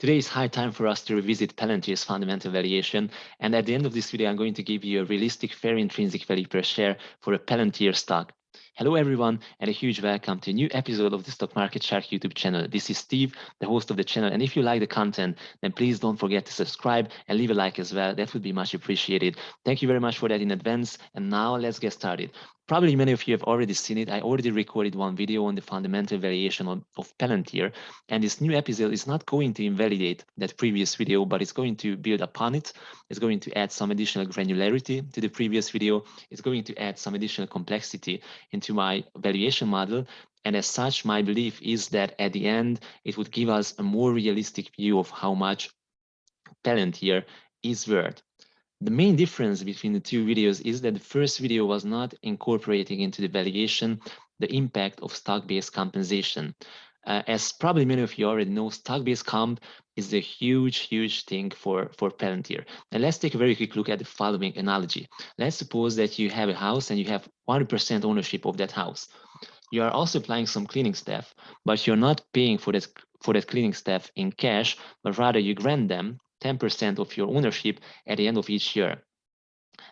Today is high time for us to revisit Palantir's fundamental valuation, and at the end of this video, I'm going to give you a realistic fair intrinsic value per share for a Palantir stock. Hello everyone, and a huge welcome to a new episode of the Stock Market Shark YouTube channel. This is Steve, the host of the channel, and if you like the content, then please don't forget to subscribe and leave a like as well. That would be much appreciated. Thank you very much for that in advance, and now let's get started. Probably many of you have already seen it. I already recorded one video on the fundamental valuation of Palantir, and this new episode is not going to invalidate that previous video, but it's going to build upon it. It's going to add some additional granularity to the previous video. It's going to add some additional complexity into my valuation model. And as such, my belief is that at the end, it would give us a more realistic view of how much Palantir is worth. The main difference between the two videos is that the first video was not incorporating into the valuation the impact of stock-based compensation. As probably many of you already know, stock-based comp is a huge thing for Palantir. And let's take a very quick look at the following analogy. Let's suppose that you have a house and you have 100% ownership of that house. You are also applying some cleaning staff, but you're not paying for that cleaning staff in cash, but rather you grant them 10% of your ownership at the end of each year.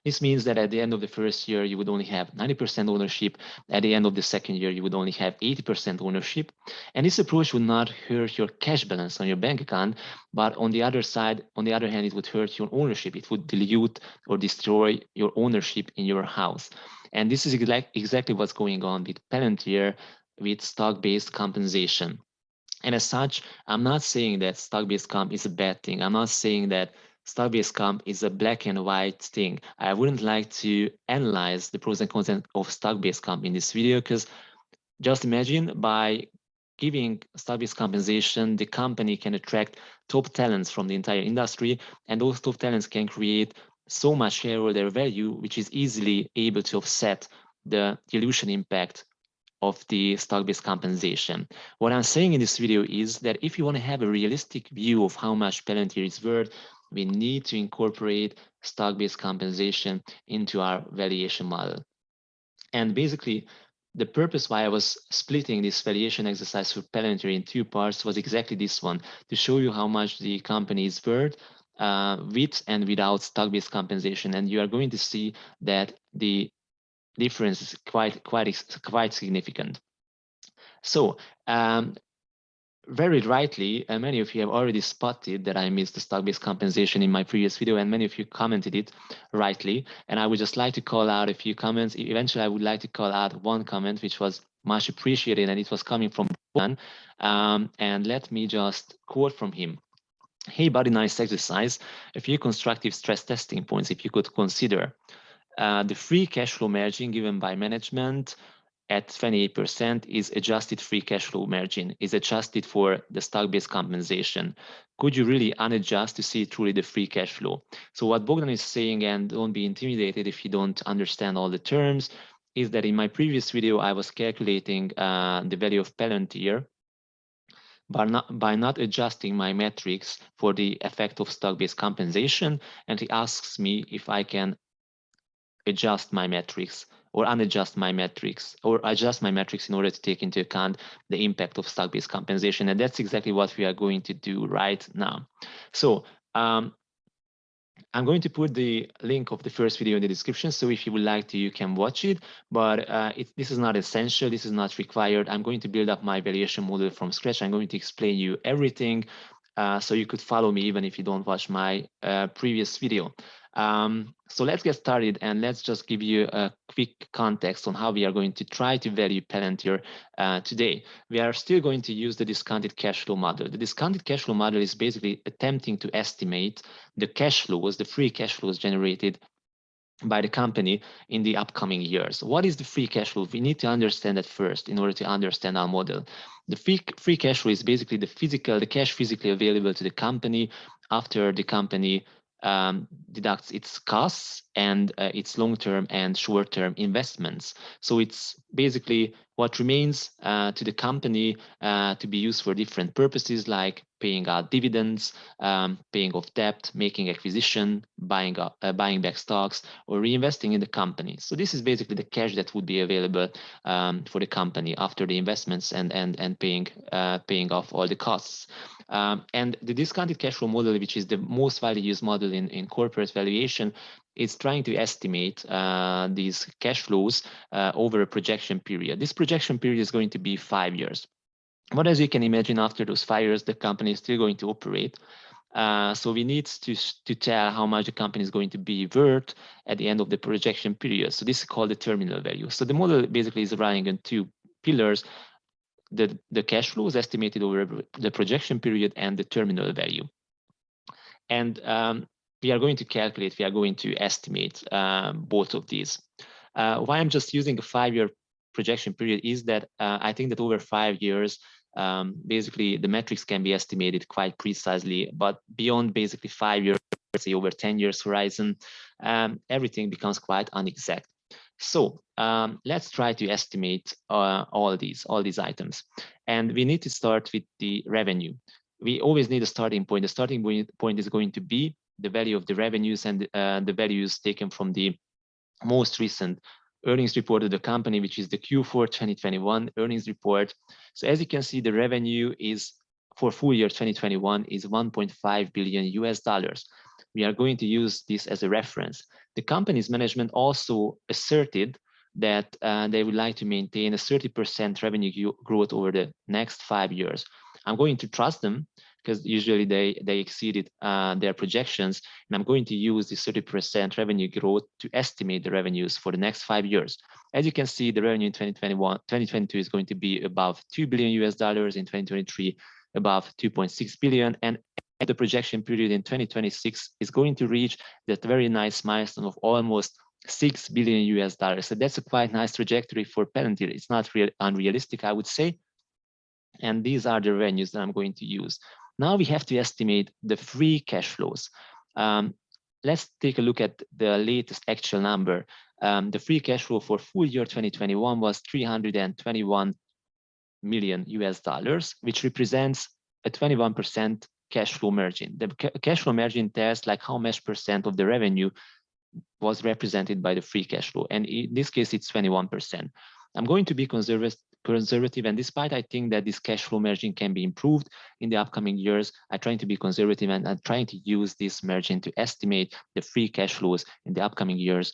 This means that at the end of the first year, you would only have 90% ownership. At the end of the second year, you would only have 80% ownership. And this approach would not hurt your cash balance on your bank account, but on the other hand, it would hurt your ownership. It would dilute or destroy your ownership in your house. And this is exactly what's going on with Palantir with stock-based compensation. And as such, I'm not saying that stock-based comp is a bad thing. I'm not saying that stock-based comp is a black and white thing. I wouldn't like to analyze the pros and cons of stock-based comp in this video, because just imagine by giving stock-based compensation, the company can attract top talents from the entire industry, and those top talents can create so much shareholder value, which is easily able to offset the dilution impact of the stock-based compensation. What I'm saying in this video is that if you want to have a realistic view of how much Palantir is worth, we need to incorporate stock-based compensation into our valuation model. And basically, the purpose why I was splitting this valuation exercise for Palantir in two parts was exactly this one, to show you how much the company is worth with and without stock-based compensation. And you are going to see that the difference is quite significant. So very rightly, many of you have already spotted that I missed the stock-based compensation in my previous video, and many of you commented it rightly. And I would just like to call out a few comments. Eventually, I would like to call out one comment which was much appreciated, and it was coming from Juan. And let me just quote from him. Hey, buddy, nice exercise. A few constructive stress testing points if you could consider. The free cash flow margin given by management at 28% is adjusted free cash flow margin, is adjusted for the stock-based compensation. Could you really unadjust to see truly the free cash flow? So what Bogdan is saying, and don't be intimidated if you don't understand all the terms, is that in my previous video, I was calculating the value of Palantir by not adjusting my metrics for the effect of stock-based compensation. And he asks me if I can adjust my metrics or unadjust my metrics or adjust my metrics in order to take into account the impact of stock-based compensation. And that's exactly what we are going to do right now. So I'm going to put the link of the first video in the description. So if you would like to, you can watch it, but this is not essential. This is not required. I'm going to build up my valuation model from scratch. I'm going to explain you everything. So you could follow me even if you don't watch my previous video. So let's get started, and let's just give you a quick context on how we are going to try to value Palantir today. We are still going to use the discounted cash flow model. The discounted cash flow model is basically attempting to estimate the cash flows, the free cash flows generated by the company in the upcoming years. What is the free cash flow? We need to understand that first in order to understand our model. The free cash flow is basically the cash physically available to the company after the company deducts its costs and its long-term and short-term investments. So it's basically what remains to the company to be used for different purposes, like paying out dividends, paying off debt, making acquisition, buying back stocks, or reinvesting in the company. So this is basically the cash that would be available for the company after the investments and paying off all the costs. And the discounted cash flow model, which is the most widely used model in corporate valuation, is trying to estimate these cash flows over a projection period. This projection period is going to be 5 years. But as you can imagine, after those 5 years, the company is still going to operate. So we need to tell how much the company is going to be worth at the end of the projection period. So this is called the terminal value. So the model basically is running on two pillars: the cash flow is estimated over the projection period and the terminal value. And we are going to calculate, we are going to estimate both of these. Why I'm just using a 5-year projection period is that I think that over 5 years, basically the metrics can be estimated quite precisely, but beyond basically 5 years, say over 10 years horizon, everything becomes quite unexact. So let's try to estimate all these items. And we need to start with the revenue. We always need a starting point. The starting point is going to be the value of the revenues and the values taken from the most recent earnings report of the company, which is the Q4 2021 earnings report. So as you can see, the revenue is for full year 2021 is 1.5 billion US dollars. We are going to use this as a reference. The company's management also asserted that they would like to maintain a 30% revenue growth over the next 5 years. I'm going to trust them because usually they exceeded their projections, and I'm going to use the 30% revenue growth to estimate the revenues for the next 5 years. As you can see, the revenue in 2022 is going to be above 2 billion US dollars, in 2023 above 2.6 billion, and the projection period in 2026 is going to reach that very nice milestone of almost 6 billion US dollars. So that's a quite nice trajectory for Palantir. It's not unrealistic, I would say. And these are the revenues that I'm going to use. Now we have to estimate the free cash flows. Let's take a look at the latest actual number. The free cash flow for full year 2021 was 321 million US dollars, which represents a 21% cash flow margin. The cash flow margin tells like how much percent of the revenue was represented by the free cash flow. And in this case, it's 21%. I'm going to be conservative, and despite I think that this cash flow margin can be improved in the upcoming years, I'm trying to be conservative and I'm trying to use this margin to estimate the free cash flows in the upcoming years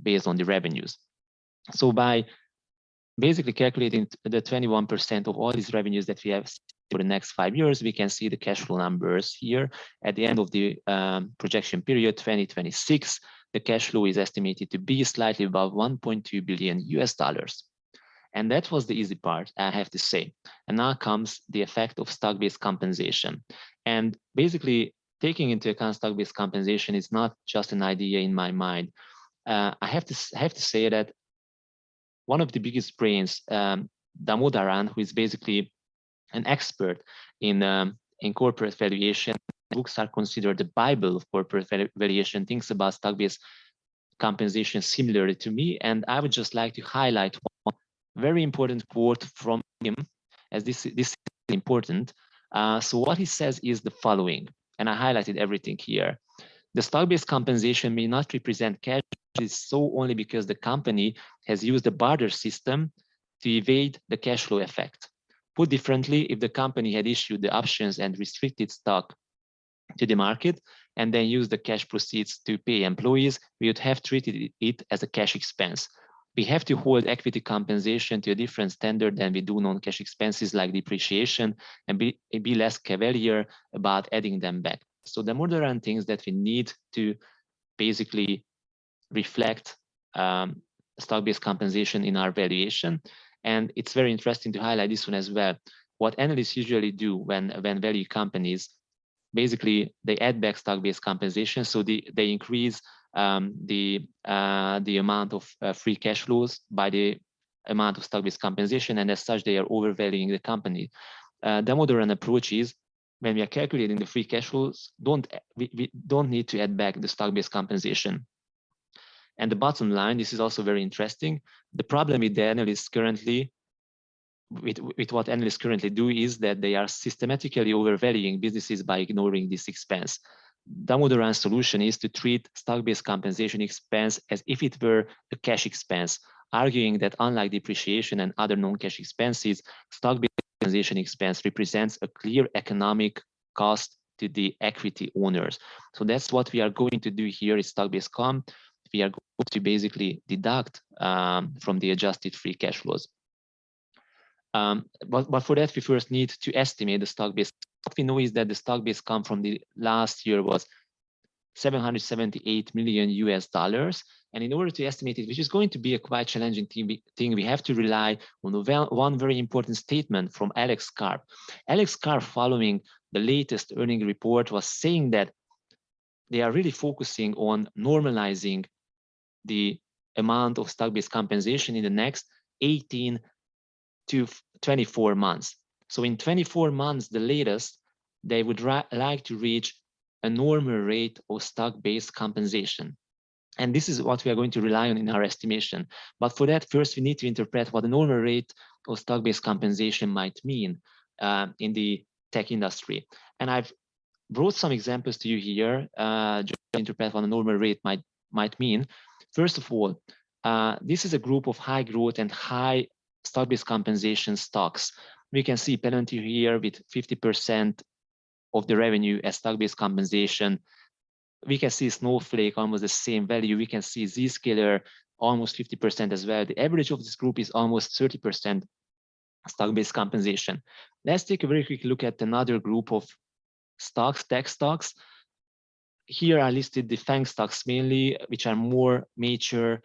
based on the revenues. So by basically calculating the 21% of all these revenues that we have for the next 5 years, we can see the cash flow numbers here. At the end of the projection period, 2026, the cash flow is estimated to be slightly above 1.2 billion US dollars. And that was the easy part, I have to say. And now comes the effect of stock-based compensation. And basically, taking into account stock-based compensation is not just an idea in my mind. I have to say that one of the biggest brains, Damodaran, who is basically an expert in corporate valuation, books are considered the Bible of corporate valuation, thinks about stock-based compensation similarly to me. And I would just like to highlight one very important quote from him, as this is important. So what he says is the following, and I highlighted everything here. The stock-based compensation may not represent cash, so only because the company has used the barter system to evade the cash flow effect. Put differently, if the company had issued the options and restricted stock to the market and then used the cash proceeds to pay employees, we would have treated it as a cash expense. We have to hold equity compensation to a different standard than we do non-cash expenses like depreciation, and be less cavalier about adding them back. So the modern things that we need to basically reflect stock-based compensation in our valuation. And it's very interesting to highlight this one as well. What analysts usually do when value companies, basically they add back stock-based compensation, so they increase the amount of free cash flows by the amount of stock-based compensation, and as such they are overvaluing the company. The modern approach is, when we are calculating the free cash flows, we don't need to add back the stock-based compensation. And the bottom line, this is also very interesting. The problem with the analysts currently, with what analysts currently do, is that they are systematically overvaluing businesses by ignoring this expense. Damodaran's solution is to treat stock-based compensation expense as if it were a cash expense, arguing that unlike depreciation and other non-cash expenses, stock-based compensation expense represents a clear economic cost to the equity owners. So that's what we are going to do here is stock-based comp. We are going to basically deduct from the adjusted free cash flows. But for that, we first need to estimate the stock-based. What we know is that the stock-based comp from the last year was $778 million US. And in order to estimate it, which is going to be a quite challenging thing, we have to rely on one very important statement from Alex Karp. Alex Karp, following the latest earnings report, was saying that they are really focusing on normalizing the amount of stock-based compensation in the next 18 to 24 months. So in 24 months, the latest, they would like to reach a normal rate of stock-based compensation. And this is what we are going to rely on in our estimation. But for that, first, we need to interpret what the normal rate of stock-based compensation might mean in the tech industry. And I've brought some examples to you here, just to interpret what a normal rate might mean. First of all, this is a group of high growth and high stock-based compensation stocks. We can see Palantir here with 50% of the revenue as stock-based compensation. We can see Snowflake almost the same value. We can see Zscaler almost 50% as well. The average of this group is almost 30% stock-based compensation. Let's take a very quick look at another group of stocks, tech stocks. Here are listed the FANG stocks mainly, which are more mature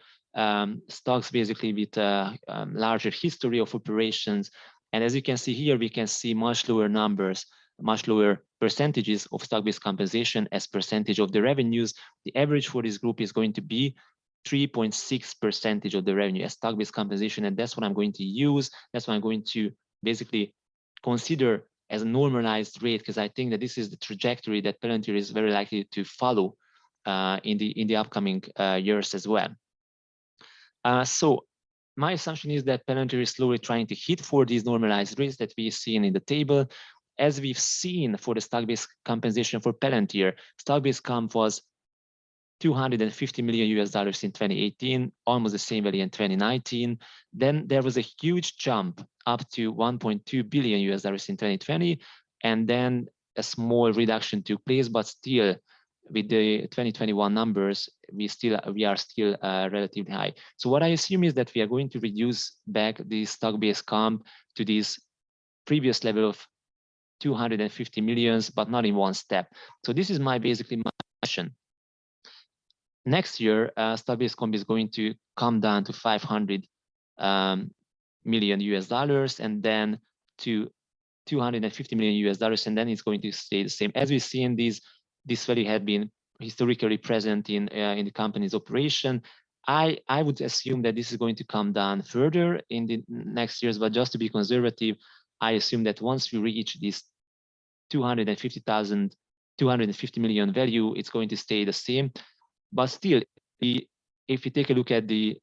stocks, basically with a larger history of operations. And as you can see here, we can see much lower numbers, much lower percentages of stock-based compensation as percentage of the revenues. The average for this group is going to be 3.6% of the revenue as stock-based compensation. And that's what I'm going to use. That's what I'm going to basically consider as a normalized rate, because I think that this is the trajectory that Palantir is very likely to follow in the upcoming years as well. So my assumption is that Palantir is slowly trying to hit for these normalized rates that we've seen in the table. As we've seen for the stock-based compensation for Palantir, stock-based comp was $250 million US in 2018, almost the same value in 2019. Then there was a huge jump up to $1.2 billion US in 2020, and then a small reduction took place, but still with the 2021 numbers, we are still relatively high. So what I assume is that we are going to reduce back the stock-based comp to this previous level of 250 millions, but not in one step. So this is basically my question. Next year, stock-based comp is going to come down to 500 million US, and then to 250 million US, and then it's going to stay the same. As we see in this value had been historically present in the company's operation. I would assume that this is going to come down further in the next years, but just to be conservative, I assume that once we reach this 250 million value, it's going to stay the same. But still, if we take a look at the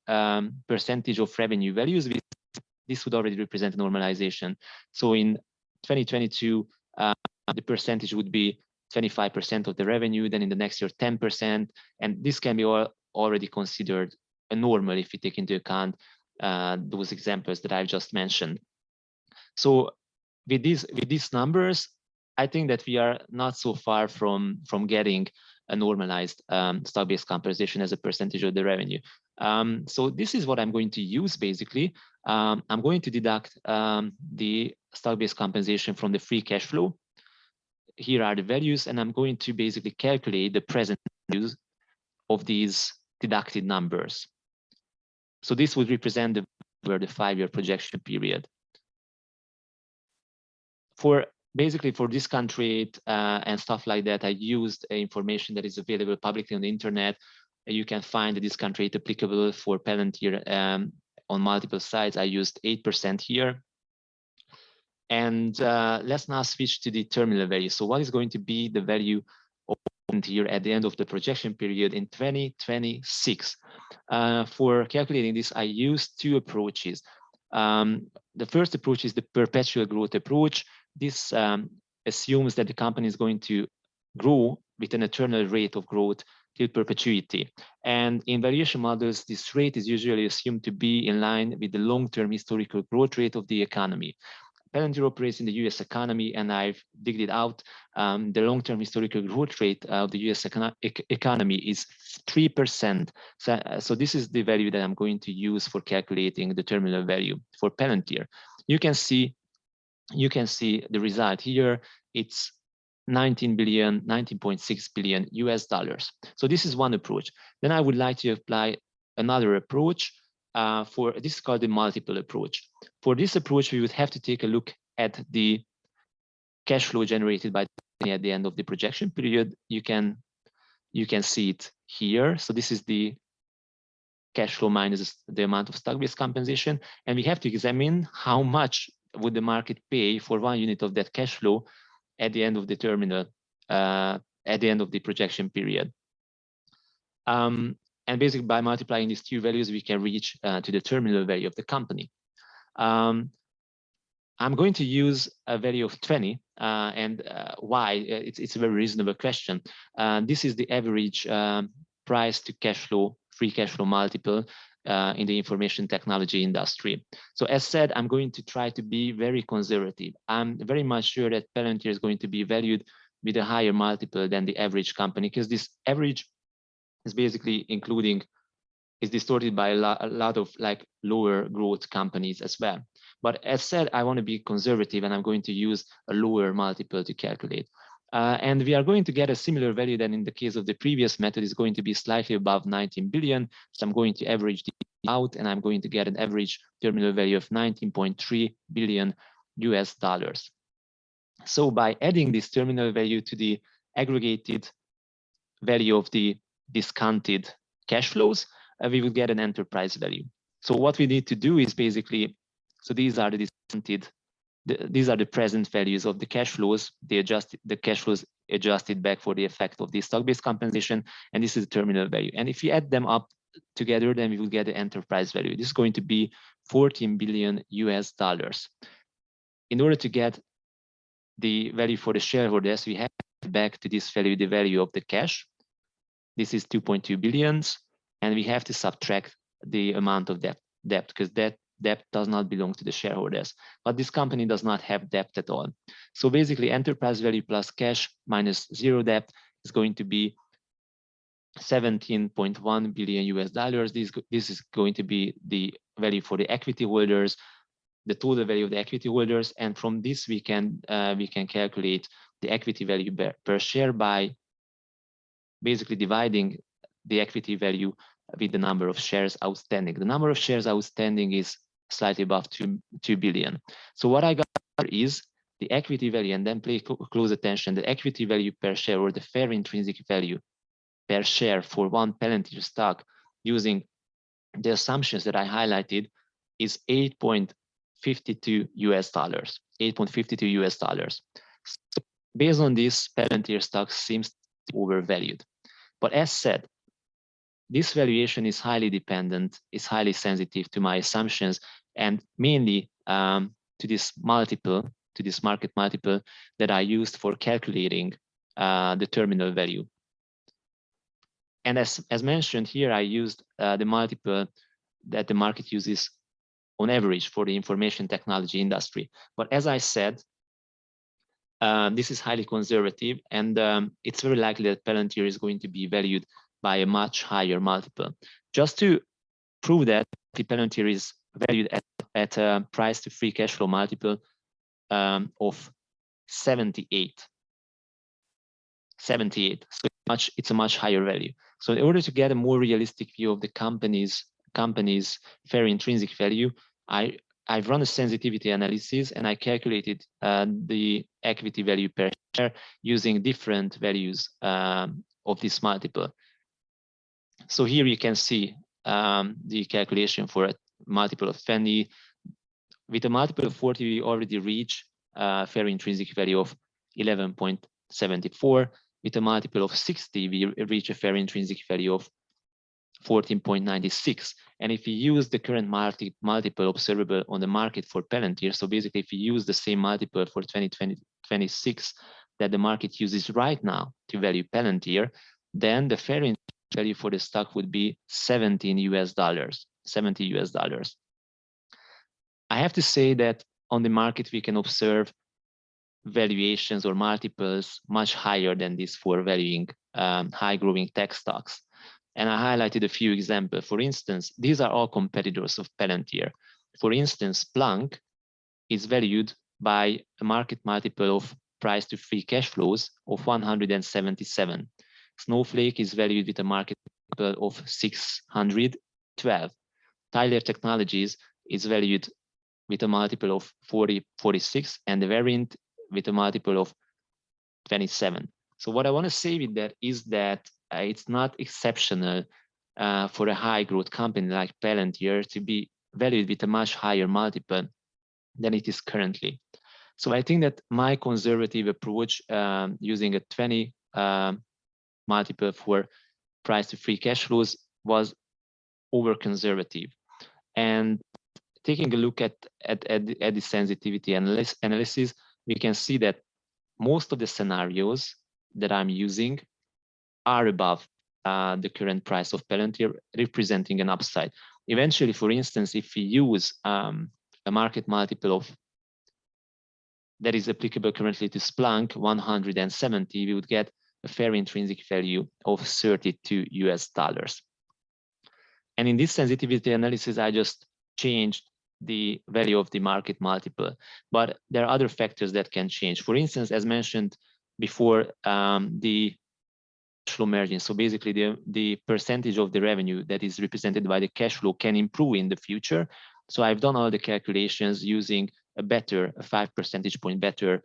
percentage of revenue values, this would already represent normalization. So in 2022, the percentage would be 25% of the revenue, then in the next year, 10%. And this can be already considered a normal if we take into account those examples that I've just mentioned. So with these numbers, I think that we are not so far from getting a normalized stock-based compensation as a percentage of the revenue. So this is what I'm going to use basically. I'm going to deduct the stock-based compensation from the free cash flow. Here are the values, and I'm going to basically calculate the present values of these deducted numbers. So this would represent the 5-year projection period. For discount rate and stuff like that, I used information that is available publicly on the internet. You can find the discount rate applicable for Palantir on multiple sites. I used 8% here. And let's now switch to the terminal value. So what is going to be the value of here at the end of the projection period in 2026. For calculating this, I used two approaches. The first approach is the perpetual growth approach. This assumes that the company is going to grow with an eternal rate of growth till perpetuity. And in valuation models, this rate is usually assumed to be in line with the long-term historical growth rate of the economy. Palantir operates in the US economy, and I've digged it out. The long-term historical growth rate of the US economy is 3%. So this is the value that I'm going to use for calculating the terminal value for Palantir. You can see the result here. It's 19.6 billion US dollars. So this is one approach. Then I would like to apply another approach. This is called the multiple approach. For this approach, we would have to take a look at the cash flow generated by the company at the end of the projection period. You can see it here. So this is the cash flow minus the amount of stock-based compensation, and we have to examine how much would the market pay for 1 unit of that cash flow at the end of the terminal, at the end of the projection period. And basically, by multiplying these two values, we can reach to the terminal value of the company. I'm going to use a value of 20, and why? It's a very reasonable question. This is the average price to cash flow, free cash flow multiple in the information technology industry. So as said, I'm going to try to be very conservative. I'm very much sure that Palantir is going to be valued with a higher multiple than the average company, because this average is basically is distorted by a lot of like lower growth companies as well. But as said, I want to be conservative, and I'm going to use a lower multiple to calculate. And we are going to get a similar value than in the case of the previous method. Is going to be slightly above 19 billion. So I'm going to average it out, and I'm going to get an average terminal value of 19.3 billion US dollars. So by adding this terminal value to the aggregated value of the discounted cash flows, we will get an enterprise value. So what we need to do is basically, so these are the discounted, these are the present values of the cash flows. The cash flows adjusted back for the effect of the stock-based compensation, and this is the terminal value. And if we add them up together, then we will get the enterprise value. This is going to be 14 billion US dollars. In order to get the value for the shareholders, we have to add back to this value the value of the cash. This is 2.2 billions, and we have to subtract the amount of debt because that debt does not belong to the shareholders. But this company does not have debt at all. So basically, enterprise value plus cash minus zero debt is going to be 17.1 billion US dollars. This is going to be the value for the equity holders, the total value of the equity holders, and from this we can calculate the equity value per share by basically dividing the equity value with the number of shares outstanding. The number of shares outstanding is slightly above 2 billion. So what I got is the equity value, and then pay close attention, the equity value per share, or the fair intrinsic value per share for one Palantir stock using the assumptions that I highlighted is 8.52 US dollars, 8.52 US dollars. So based on this, Palantir stock seems overvalued. But as said, this valuation is highly dependent, is highly sensitive to my assumptions, and mainly to this multiple, to this market multiple that I used for calculating the terminal value. And as mentioned here, I used the multiple that the market uses on average for the information technology industry. But as I said, this is highly conservative, and it's very likely that Palantir is going to be valued by a much higher multiple. Just to prove that, the Palantir is valued at a price to free cash flow multiple of 78. 78. So it's a much higher value. So in order to get a more realistic view of the company's fair intrinsic value, I've run a sensitivity analysis, and I calculated the equity value per share using different values of this multiple. So here you can see the calculation for a multiple of 20. With a multiple of 40, we already reach a fair intrinsic value of 11.74. with a multiple of 60, we reach a fair intrinsic value of 14.96. And if we use the current multiple observable on the market for Palantir, so basically if we use the same multiple for 2026 that the market uses right now to value Palantir, then the fair intrinsic value for the stock would be $17 US, $70 US. I have to say that on the market, we can observe valuations or multiples much higher than this for valuing high growing tech stocks. And I highlighted a few examples. For instance, these are all competitors of Palantir. For instance, Splunk is valued by a market multiple of price to free cash flows of 177. Snowflake is valued with a market multiple of 612. Tyler Technologies is valued with a multiple of 46, and the Variant with a multiple of 27. So what I want to say with that is that it's not exceptional for a high growth company like Palantir to be valued with a much higher multiple than it is currently. So I think that my conservative approach using a 20 multiple for price to free cash flows was over conservative. And taking a look at the sensitivity analysis, we can see that most of the scenarios that I'm using are above the current price of Palantir, representing an upside. Eventually, for instance, if we use a market multiple of that is applicable currently to Splunk, 170, we would get a fair intrinsic value of $32 US. And in this sensitivity analysis, I just changed the value of the market multiple, but there are other factors that can change. For instance, as mentioned before, the cash flow margin. So basically the percentage of the revenue that is represented by the cash flow can improve in the future. So I've done all the calculations using a 5 percentage point better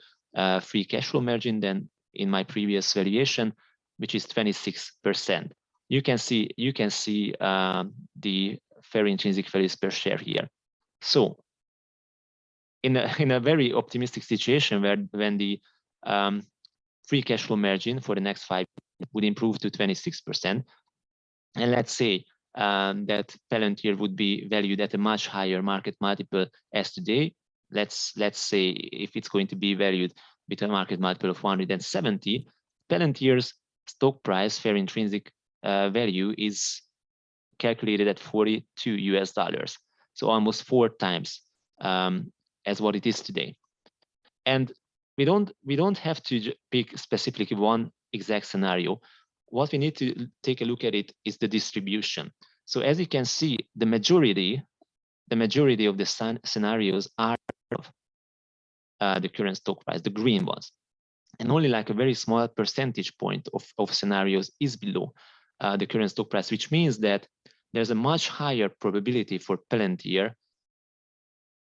free cash flow margin than in my previous valuation, which is 26%. You can see the fair intrinsic values per share here. So in a very optimistic situation when the free cash flow margin for the next 5 years would improve to 26%, and let's say that Palantir would be valued at a much higher market multiple as today. Let's say if it's going to be valued with a market multiple of 170, Palantir's stock price fair intrinsic value is calculated at $42 US, so almost 4 times as what it is today. And we don't have to pick specifically one exact scenario. What we need to take a look at it is the distribution. So as you can see, the majority of the scenarios are of the current stock price, the green ones, and only like a very small percentage point of scenarios is below the current stock price, which means that there's a much higher probability for Palantir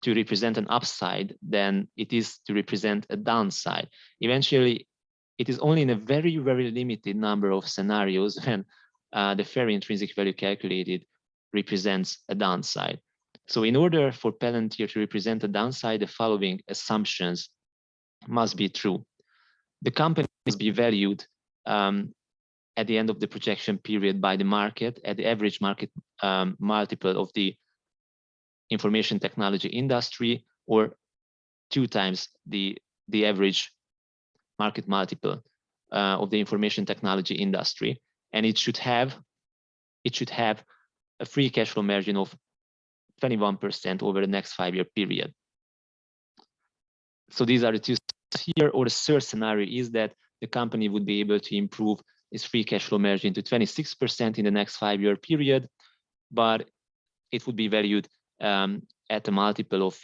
to represent an upside than it is to represent a downside. Eventually, it is only in a very, very limited number of scenarios when the fair intrinsic value calculated represents a downside. So in order for Palantir to represent a downside, the following assumptions must be true. The company must be valued at the end of the projection period by the market at the average market multiple of the information technology industry, or 2 times the average market multiple of the information technology industry, and it should have a free cash flow margin of 21% over the next 5-year period. So these are the 2 here. Or the third scenario is that the company would be able to improve its free cash flow margin to 26% in the next 5-year period, but it would be valued at a multiple of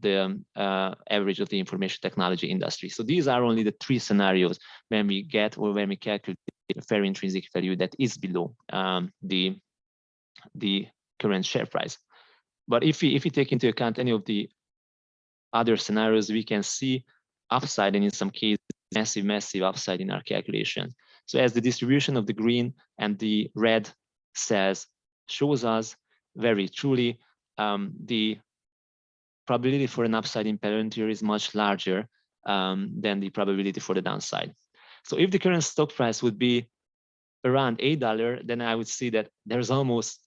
the average of the information technology industry. So these are only the 3 scenarios when we get or when we calculate a fair intrinsic value that is below the current share price. But if we take into account any of the other scenarios, we can see upside, and in some cases, massive upside in our calculations. So as the distribution of the green and the red cells shows us very truly, the probability for an upside in Palantir is much larger than the probability for the downside. So if the current stock price would be around $8, then I would see that there's almost,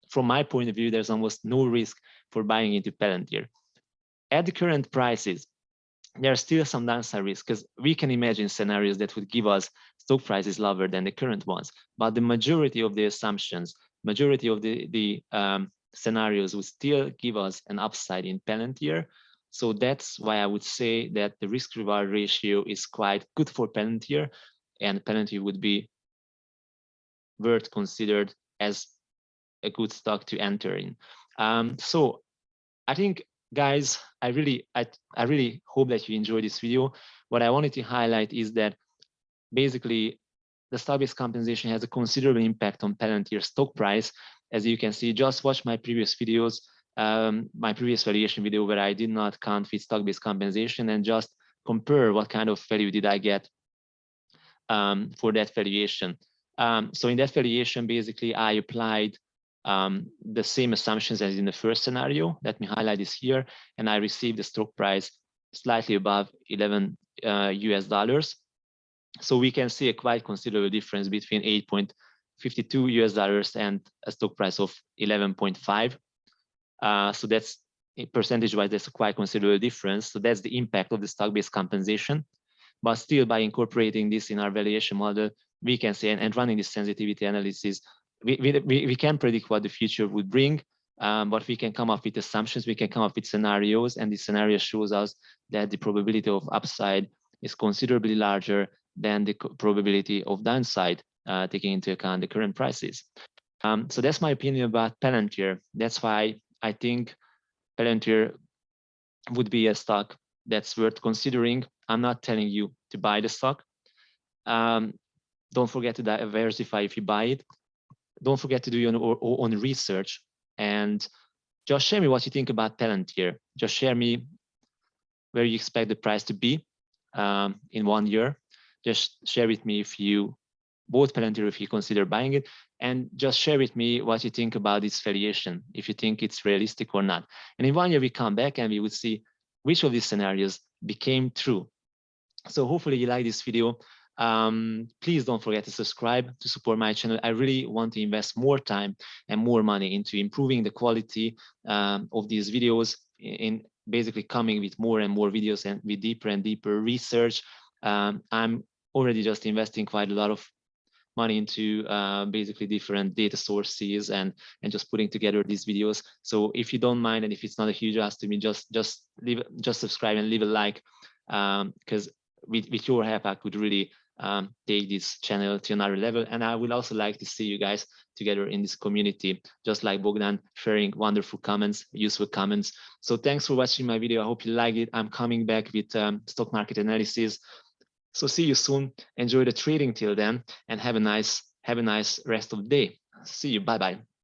from my point of view, there's almost no risk for buying into Palantir. At the current prices, there's still some downside risk because we can imagine scenarios that would give us stock prices lower than the current ones. But the majority of the assumptions, majority of the scenarios would still give us an upside in Palantir. So that's why I would say that the risk-reward ratio is quite good for Palantir, and Palantir would be worth considered as a good stock to enter in. So I think, guys, I really hope that you enjoyed this video. What I wanted to highlight is that basically the stock-based compensation has a considerable impact on Palantir stock price. As you can see, just watch my previous videos, my previous valuation video where I did not count with stock-based compensation, and just compare what kind of value did I get for that valuation. So in that valuation, basically I applied the same assumptions as in the first scenario. Let me highlight this here, and I received the stock price slightly above 11 US dollars. So we can see a quite considerable difference between 8.52 US dollars and a stock price of 11.5. So that's, percentage-wise, that's a quite considerable difference. So that's the impact of the stock-based compensation. But still, by incorporating this in our valuation model, we can say, and running this sensitivity analysis, we can predict what the future would bring, but we can come up with assumptions, we can come up with scenarios, and the scenario shows us that the probability of upside is considerably larger than the probability of downside, taking into account the current prices. So that's my opinion about Palantir. That's why I think Palantir would be a stock that's worth considering. I'm not telling you to buy the stock. Don't forget to diversify if you buy it. Don't forget to do your own research, and just share me what you think about Palantir. Just share me where you expect the price to be in 1 year. Just share with me if you bought Palantir, if you consider buying it, and just share with me what you think about this valuation, if you think it's realistic or not. And in 1 year, we come back and we would see which of these scenarios became true. So hopefully you like this video. Please don't forget to subscribe to support my channel. I really want to invest more time and more money into improving the quality of these videos, in basically coming with more and more videos and with deeper and deeper research. I'm already just investing quite a lot of money into basically different data sources and just putting together these videos. So if you don't mind, and if it's not a huge ask to me, just subscribe and leave a like, because with your help, I could really take this channel to another level. And I would also like to see you guys together in this community, just like Bogdan, sharing wonderful comments, useful comments. So thanks for watching my video. I hope you like it. I'm coming back with stock market analysis. So see you soon. Enjoy the trading till then, and have a nice rest of the day. See you. Bye-bye.